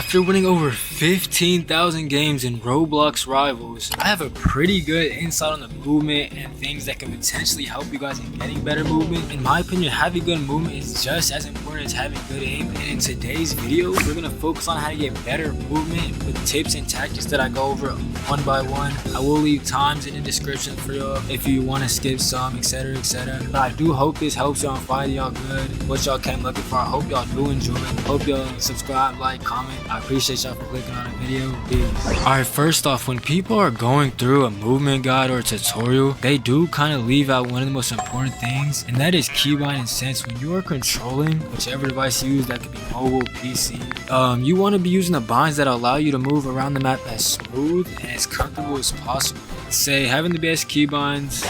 After winning over 15,000 games in Roblox Rivals, I have a pretty good insight on the movement and things that can potentially help you guys in getting better movement. In my opinion, having good movement is just as important as having good aim. And in today's video, we're going to focus on how to get better movement with tips and tactics that I go over one by one. I will leave times in the description for y'all if you want to skip some, etc, etc. But I do hope this helps y'all find y'all good, what y'all came looking for. I hope y'all do enjoy it. Hope y'all subscribe, like, comment. I appreciate y'all for clicking on the video. Peace. Alright, first off, when people are going through a movement guide or a tutorial, they do kind of leave out one of the most important things, and that is keybind and sense. When you are controlling whichever device you use, that could be mobile, PC, you want to be using the binds that allow you to move around the map as smooth and as comfortable as possible. Say having the best keybinds,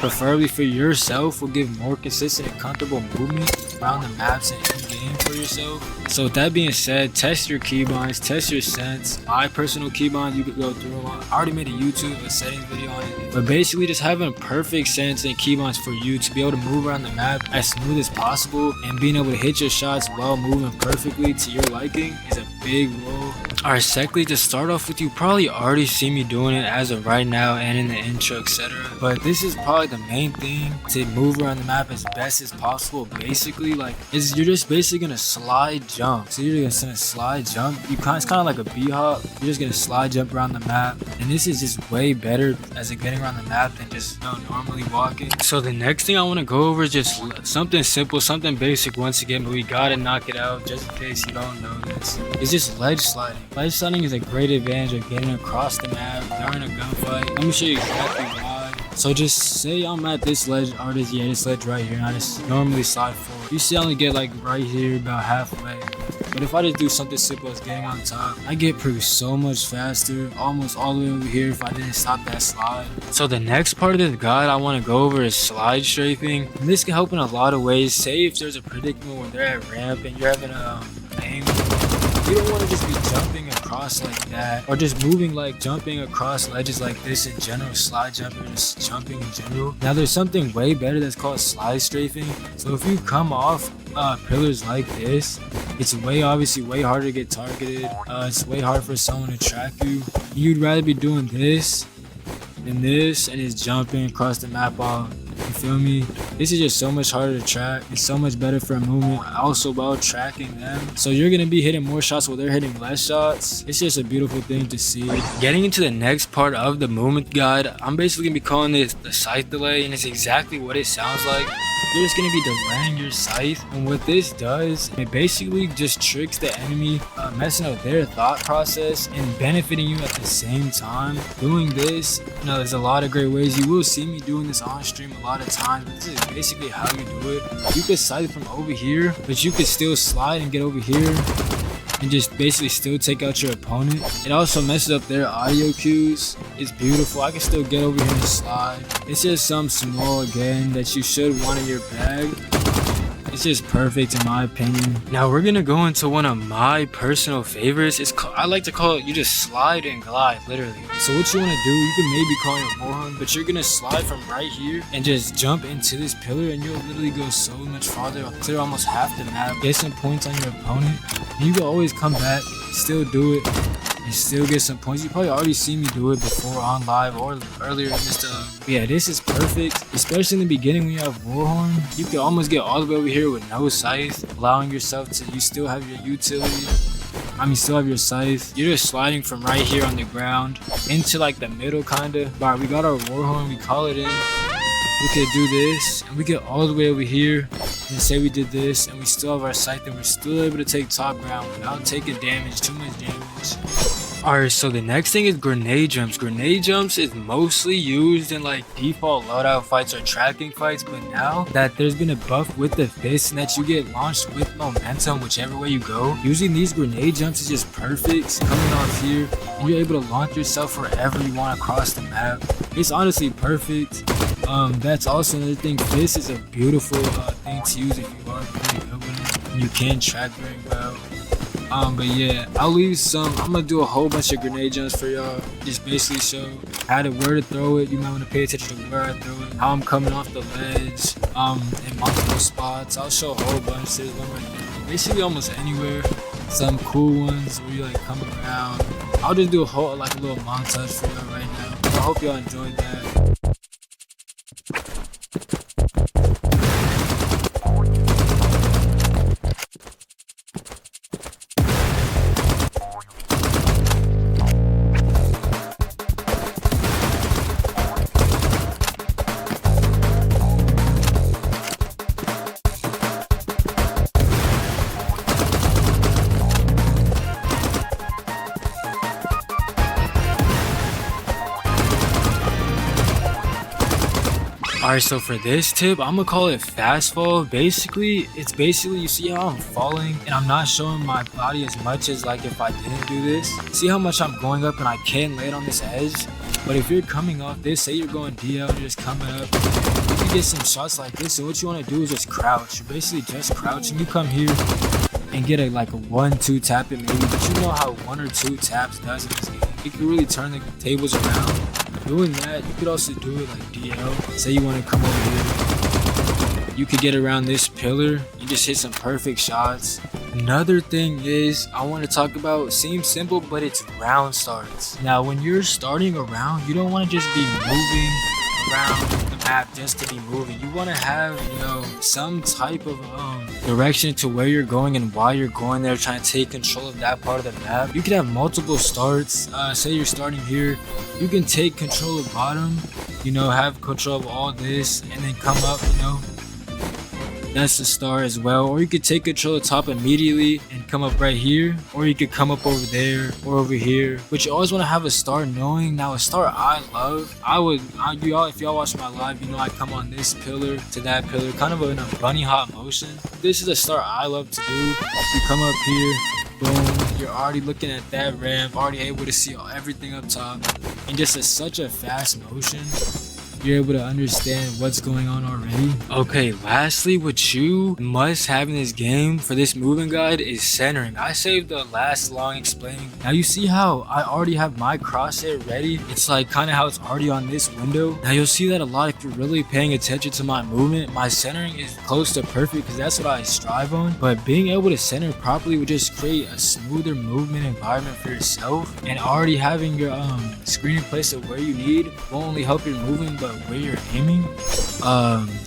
preferably for yourself, will give more consistent and comfortable movement around the maps and in-game for yourself. So with that being said, test your keybinds, test your sense. My personal keybinds, you could go through them. I already made a settings video on it. But basically just having perfect sense and keybinds for you to be able to move around the map as smooth as possible and being able to hit your shots while moving perfectly to your liking is a big role. Alright, secondly, to start off with, you probably already see me doing it as of right now and in the intro, etc. But this is probably the main thing to move around the map as best as possible. Basically, you're just basically gonna slide jump. So you're just gonna slide jump. It's kind of like a b-hop. You're just gonna slide jump around the map, and this is just way better as in getting around the map than just normally walking. So the next thing I want to go over is just something simple, something basic once again, but we gotta knock it out just in case you don't know this. It's just ledge sliding. Ledge sliding is a great advantage of getting across the map during a gunfight. Let me show you exactly why. So just say I'm at this ledge, or this ledge right here, and I just normally slide forward. You see I only get like right here about halfway. But if I just do something simple as getting on top, I get through so much faster, almost all the way over here if I didn't stop that slide. So the next part of this guide I want to go over is slide strafing. And this can help in a lot of ways. Say if there's a predicament where they're at ramp and you're having a aim, you don't want to just be jumping across like that, or just moving like jumping across ledges like this in general, slide jumping, or just jumping in general. Now there's something way better that's called slide strafing. So if you come off pillars like this, it's obviously way harder to get targeted. It's way hard for someone to track you. You'd rather be doing this than this and just jumping across the map all. You feel me? This is just so much harder to track. It's so much better for a movement, also while tracking them. So you're gonna be hitting more shots while they're hitting less shots. It's just a beautiful thing to see. Getting into the next part of the movement guide, I'm basically gonna be calling this the scythe delay, and it's exactly what it sounds like. You're just gonna be delaying your scythe, and what this does, it basically just tricks the enemy, messing up their thought process and benefiting you at the same time. Doing this, there's a lot of great ways. You will see me doing this on stream a lot of times, but this is basically how you do it. You could scythe from over here, but you could still slide and get over here and just basically still take out your opponent. It also messes up their audio cues. It's beautiful. I can still get over here and slide. It's just some small again that you should want in your bag. It's just perfect in my opinion. Now we're gonna go into one of my personal favorites. I like to call it, you just slide and glide, literally. So what you wanna do, you can maybe call it a warhorn, but you're gonna slide from right here and just jump into this pillar, and you'll literally go so much farther, clear almost half the map, get some points on your opponent, and you can always come back, still do it, and still get some points. You probably already seen me do it before on live or earlier in this yeah, this is perfect, especially in the beginning when you have warhorn. You can almost get all the way over here with no scythe, allowing yourself to, you still have your utility. Still have your scythe. You're just sliding from right here on the ground into like the middle kinda. Alright, we got our warhorn, we call it in. We could do this, and we get all the way over here, and say we did this, and we still have our scythe, and we're still able to take top ground without taking damage, too much damage. Alright, so the next thing is grenade jumps. Grenade jumps is mostly used in like default loadout fights or tracking fights, but now that there's been a buff with the fist and that you get launched with momentum whichever way you go, using these grenade jumps is just perfect. Coming off here, and you're able to launch yourself wherever you want across the map. It's honestly perfect. That's also another thing. Fist is a beautiful thing to use if you are pretty good with it, and you can track very well. But yeah, I'll leave some. I'm gonna do a whole bunch of grenade jumps for y'all. Just basically show where to throw it. You might want to pay attention to where I throw it, how I'm coming off the ledge, in multiple spots. I'll show a whole bunch. There's one right there. Basically almost anywhere. some cool ones where you like come around. I'll just do a whole like a little montage for y'all right now. I hope y'all enjoyed that. Alright, so for this tip, I'm gonna call it fast fall. Basically, you see how I'm falling and I'm not showing my body as much as like if I didn't do this. See how much I'm going up and I can't lay it on this edge? But if you're coming off this, say you're going DL, you're just coming up, you can get some shots like this. So what you want to do is just crouch. You're basically just crouching. You come here and get like a 1-2 tap it maybe, but you know how 1 or 2 taps does in this game. It can really turn the tables around. Doing that, you could also do it like DL. Say you want to come over here, you could get around this pillar. You just hit some perfect shots. Another thing is I want to talk about, seems simple, but it's round starts. Now when you're starting a round, you don't want to just be moving around the map just to be moving. You want to have, you know, some type of direction to where you're going and why you're going there, trying to take control of that part of the map. You can have multiple starts. Say you're starting here, you can take control of bottom, you know, have control of all this and then come up, you know, that's the star as well. Or you could take control of top immediately and come up right here, or you could come up over there or over here. But you always want to have a star knowing. Now a star I love, if y'all watch my live, you know I come on this pillar to that pillar, kind of in a bunny hop motion. This is a star I love to do. You come up here, boom, you're already looking at that ramp, already able to see everything up top, and just such a fast motion. You're able to understand what's going on already. Okay, lastly, what you must have in this game for this moving guide is centering. I saved the last long explaining. Now you see how I already have my crosshair ready. It's like kind of how it's already on this window. Now you'll see that a lot if you're really paying attention to my movement. My centering is close to perfect because that's what I strive on. But being able to center properly would just create a smoother movement environment for yourself. And already having your screen in place of where you need won't only help your movement, but where you're aiming.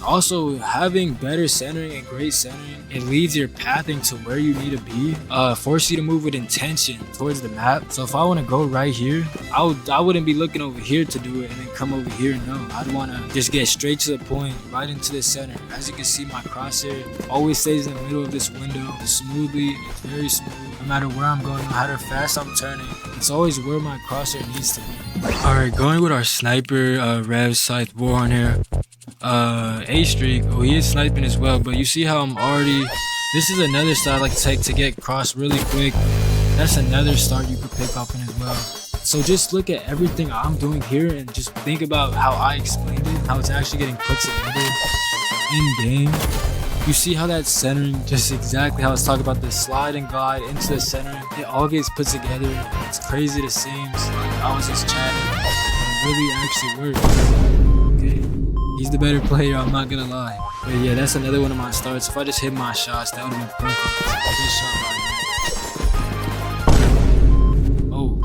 Also having better centering and great centering, it leads your pathing to where you need to be, force you to move with intention towards the map. So if I want to go right here, I wouldn't be looking over here to do it and then come over here. No, I'd want to just get straight to the point, right into the center. As you can see, my crosshair always stays in the middle of this window smoothly. It's very smooth. No matter where I'm going, no matter how fast I'm turning, it's always where my crosshair needs to be. Alright, going with our sniper, Rev Scythe Warhorn here. A streak. Oh, he is sniping as well, but you see how I'm already. This is another start I like to take to get cross really quick. That's another start you could pick up in as well. So just look at everything I'm doing here and just think about how I explained it, how it's actually getting put together in game. You see how that's centering, just exactly how I was talking about the slide and glide into the center. It all gets put together. It's crazy to seem. Like I was just chatting, but it really actually works. Okay, he's the better player, I'm not gonna lie. But yeah, that's another one of my starts. If I just hit my shots, that would have been perfect. Good shot by me. Oh,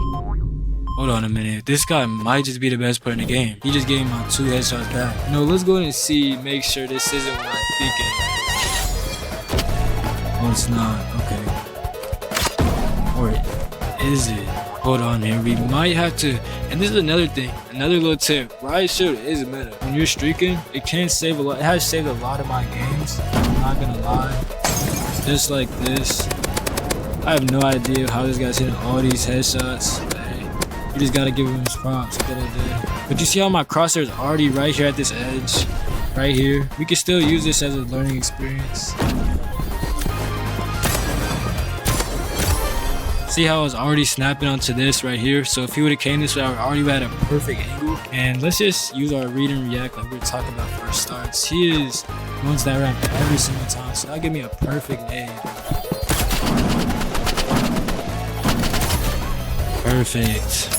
hold on a minute. This guy might just be the best player in the game. He just gave me my 2 headshots back. No, let's go ahead and see, make sure this isn't what I think it is. Oh, it's not. Okay. Or is it? Hold on here. We might have to. And this is another thing. Another little tip. Right shoot is meta. When you're streaking, it can save a lot. It has saved a lot of my games. I'm not gonna lie. Just like this. I have no idea how this guy's hitting all these headshots. But hey, you just gotta give him his props. But you see how my crosshair is already right here at this edge. Right here. We can still use this as a learning experience. See how I was already snapping onto this right here. So if he would have came this way, I would already had a perfect angle. And let's just use our read and react like we were talking about first starts. He is going to that ramp every single time. So that'll give me a perfect nade. Perfect.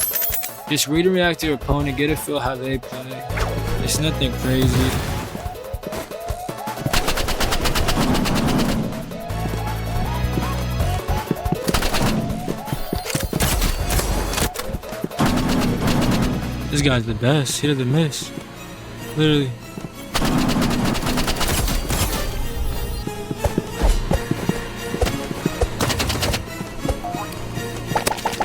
Just read and react to your opponent, get a feel how they play. It's nothing crazy. This guy's the best. He doesn't miss. Literally.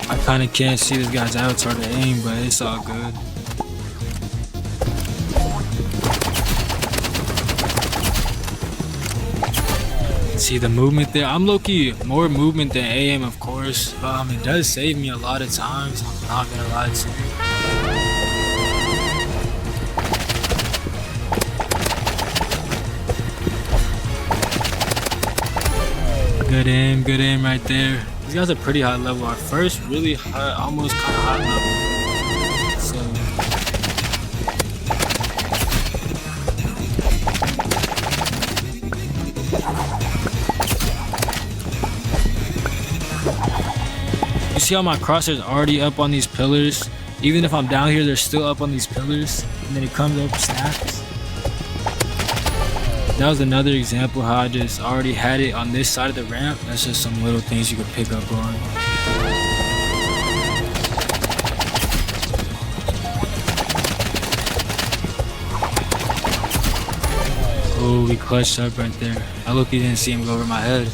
I kind of can't see this guy's avatar to aim, but it's all good. See the movement there? I'm low-key more movement than AM, of course. It does save me a lot of times. I'm not gonna lie to you. Good aim right there. These guys are pretty high level. Our first really high, almost kind of high level. So you see how my crosshair's already up on these pillars? Even if I'm down here, they're still up on these pillars. And then it comes up, snaps. That was another example how I just already had it on this side of the ramp. That's just some little things you could pick up on. Oh, we clutched up right there. I look-y didn't see him go over my head.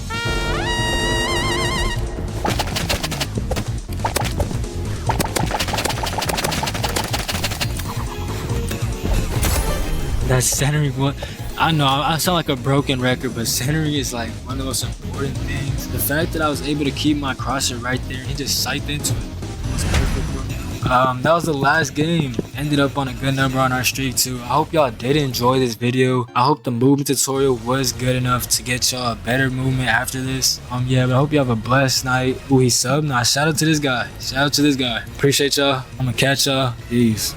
That centering, what? I know I sound like a broken record, but centering is like one of the most important things. The fact that I was able to keep my crosshair right there and he just sighted into it was perfect for me. That was the last game. Ended up on a good number on our streak too. I hope y'all did enjoy this video. I hope the movement tutorial was good enough to get y'all a better movement after this. Yeah, but I hope you have a blessed night. Ooh, he subbed. Nah, shout out to this guy. Shout out to this guy. Appreciate y'all. I'm gonna catch y'all. Peace.